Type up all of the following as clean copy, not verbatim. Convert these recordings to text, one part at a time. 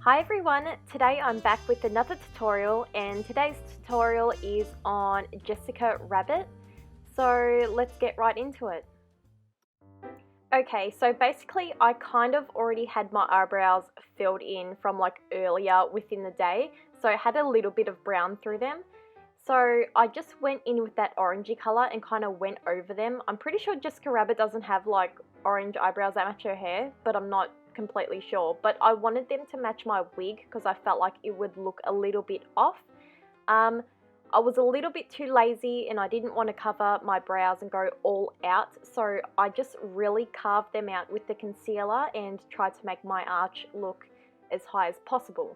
Hi everyone, today I'm back with another tutorial and today's tutorial is on Jessica Rabbit. So let's get right into it. Okay, so basically I kind of already had my eyebrows filled in from like earlier within the day, so I had a little bit of brown through them. So I just went in with that orangey colour and kind of went over them. I'm pretty sure Jessica Rabbit doesn't have like orange eyebrows that match her hair, but I'm not completely sure. But I wanted them to match my wig because I felt like it would look a little bit off. I was a little bit too lazy and I didn't want to cover my brows and go all out, so I just really carved them out with the concealer and tried to make my arch look as high as possible.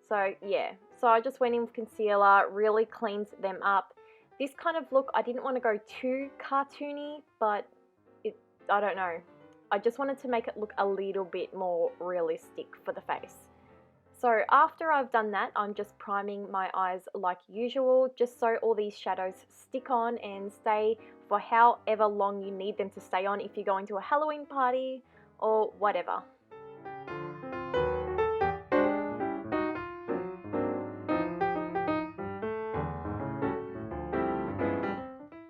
So yeah, so I just went in with concealer, really cleaned them up. This kind of look, I didn't want to go too cartoony, but I don't know. I just wanted to make it look a little bit more realistic for the face. So after I've done that, I'm just priming my eyes like usual, just so all these shadows stick on and stay for however long you need them to stay on if you're going to a Halloween party or whatever.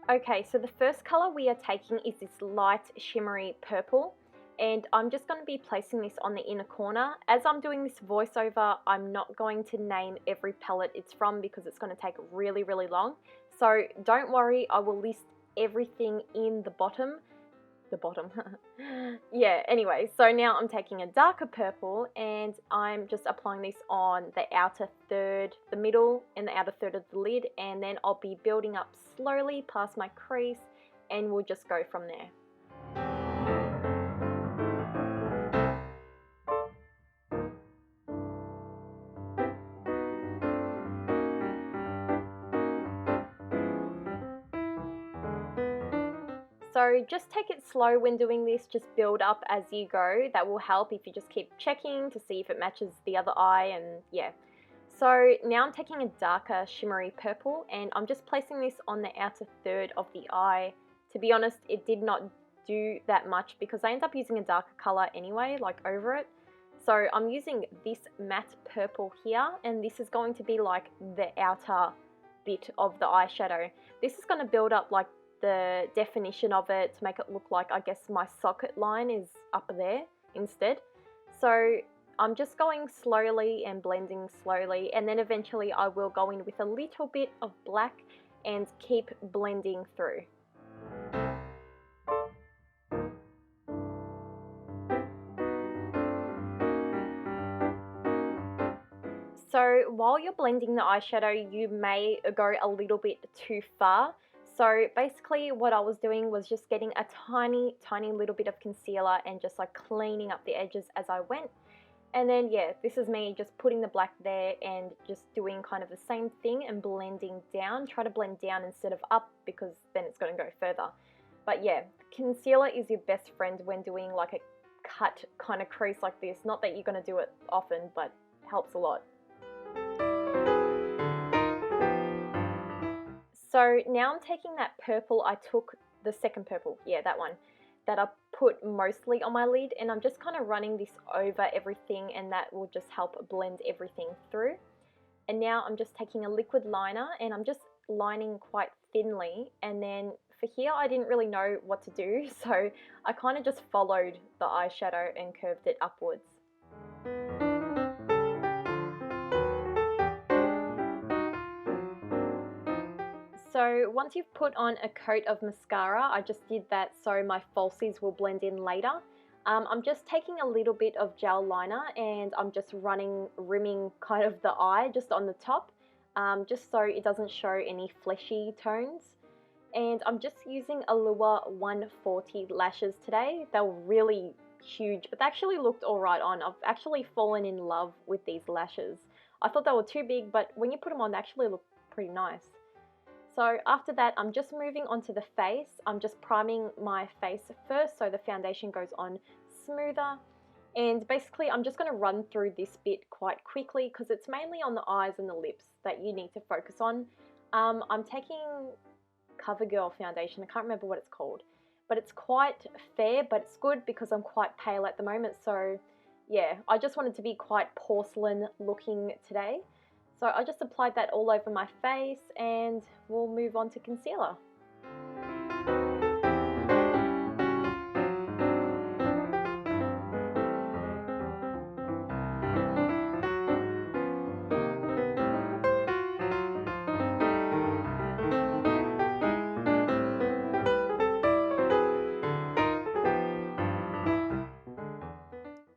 Okay, so the first colour we are taking is this light shimmery purple, and I'm just going to be placing this on the inner corner. As I'm doing this voiceover, I'm not going to name every palette it's from because it's going to take really long. So don't worry, I will list everything in the bottom. Yeah, anyway, so now I'm taking a darker purple and I'm just applying this on the outer third, the middle and the outer third of the lid, and then I'll be building up slowly past my crease and we'll just go from there. So just take it slow when doing this, just build up as you go. That will help if you just keep checking to see if it matches the other eye, and yeah. So now I'm taking a darker shimmery purple and I'm just placing this on the outer third of the eye. To be honest, it did not do that much because I end up using a darker color anyway, like over it. So I'm using this matte purple here, and this is going to be like the outer bit of the eyeshadow. This is going to build up like the definition of it to make it look like, I guess, my socket line is up there instead. So I'm just going slowly and blending slowly, and then eventually I will go in with a little bit of black and keep blending through. So while you're blending the eyeshadow, you may go a little bit too far. So basically what I was doing was just getting a tiny little bit of concealer and just like cleaning up the edges as I went. And then yeah, this is me just putting the black there and just doing kind of the same thing and blending down. Try to blend down instead of up because then it's going to go further. But yeah, concealer is your best friend when doing like a cut kind of crease like this. Not that you're going to do it often, but it helps a lot. So now I'm taking that purple, I took the second purple, yeah, that one, that I put mostly on my lid, and I'm just kind of running this over everything, and that will just help blend everything through. And now I'm just taking a liquid liner and I'm just lining quite thinly, and then for here I didn't really know what to do, so I kind of just followed the eyeshadow and curved it upwards. So once you've put on a coat of mascara, I just did that so my falsies will blend in later. I'm just taking a little bit of gel liner and I'm just rimming kind of the eye just on the top, just so it doesn't show any fleshy tones. And I'm just using Elure 140 lashes today. They were really huge, but they actually looked alright on. I've actually fallen in love with these lashes. I thought they were too big, but when you put them on, they actually look pretty nice. So after that, I'm just moving on to the face. I'm just priming my face first so the foundation goes on smoother. And basically, I'm just going to run through this bit quite quickly because it's mainly on the eyes and the lips that you need to focus on. I'm taking CoverGirl foundation. I can't remember what it's called. But it's quite fair, but it's good because I'm quite pale at the moment. So yeah, I just wanted to be quite porcelain looking today. So I just applied that all over my face and we'll move on to concealer.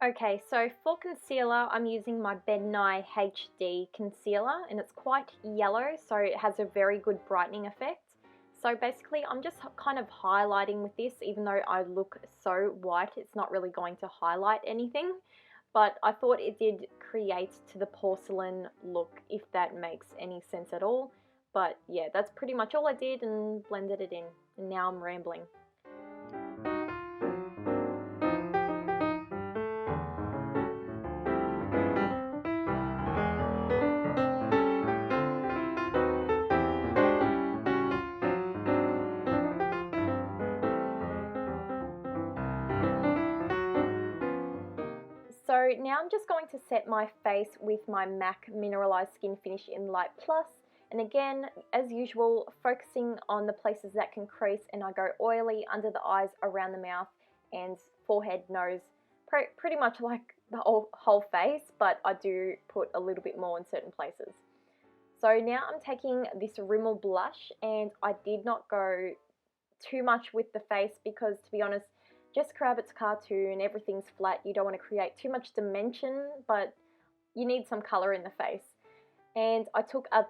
Okay, so for concealer, I'm using my Senay HD concealer, and it's quite yellow, so it has a very good brightening effect. So basically, I'm just kind of highlighting with this, even though I look so white, it's not really going to highlight anything. But I thought it did create to the porcelain look, if that makes any sense at all. But yeah, that's pretty much all I did and blended it in. And now I'm rambling. So now I'm just going to set my face with my MAC Mineralised Skin Finish in Light Plus. And again, as usual, focusing on the places that can crease, and I go oily under the eyes, around the mouth, and forehead, nose, pretty much like the whole face, but I do put a little bit more in certain places. So now I'm taking this Rimmel blush, and I did not go too much with the face because, to be honest, Jessica Rabbit's cartoon, everything's flat, you don't want to create too much dimension, but you need some colour in the face. And I took a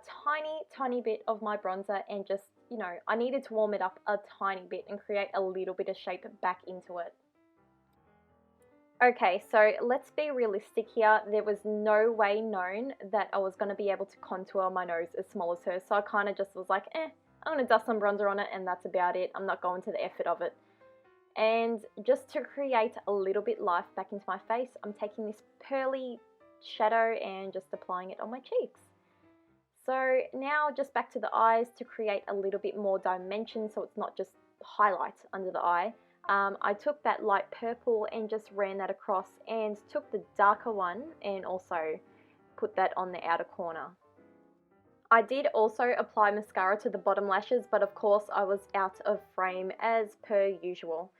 tiny bit of my bronzer and just, you know, I needed to warm it up a tiny bit and create a little bit of shape back into it. Okay, so let's be realistic here. There was no way known that I was going to be able to contour my nose as small as hers, so I kind of just was like, I'm going to dust some bronzer on it and that's about it. I'm not going to the effort of it. And just to create a little bit life back into my face, I'm taking this pearly shadow and just applying it on my cheeks. So now just back to the eyes to create a little bit more dimension, so it's not just highlights under the eye. I took that light purple and just ran that across, and took the darker one and also put that on the outer corner. I did also apply mascara to the bottom lashes, but of course I was out of frame as per usual.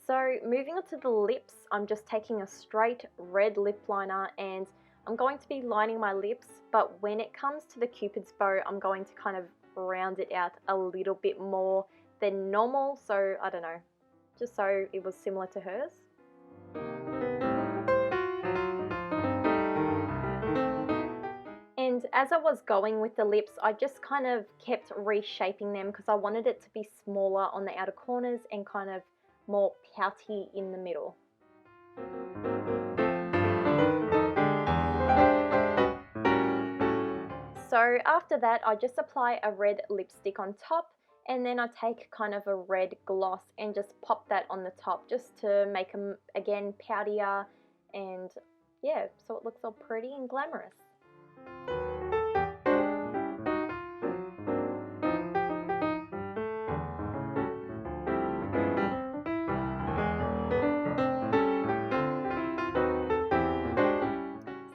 So moving on to the lips, I'm just taking a straight red lip liner and I'm going to be lining my lips, but when it comes to the Cupid's bow, I'm going to kind of round it out a little bit more than normal, so I don't know, just so it was similar to hers. And as I was going with the lips, I just kind of kept reshaping them because I wanted it to be smaller on the outer corners and kind of more pouty in the middle. So after that, I just apply a red lipstick on top, and then I take kind of a red gloss and just pop that on the top just to make them, again, poutier, and yeah, so it looks all pretty and glamorous.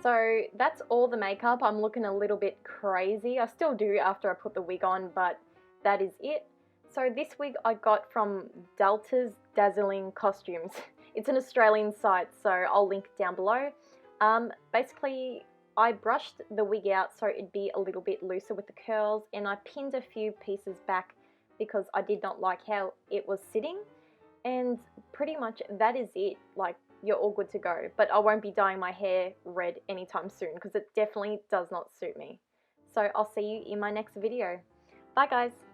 So that's all the makeup. I'm looking a little bit crazy. I still do after I put the wig on, but that is it. So this wig I got from Delta's Dazzling Costumes. It's an Australian site, so I'll link down below. Basically, I brushed the wig out so it'd be a little bit looser with the curls, and I pinned a few pieces back because I did not like how it was sitting. And pretty much that is it. Like, you're all good to go. But I won't be dyeing my hair red anytime soon because it definitely does not suit me. So I'll see you in my next video. Bye guys!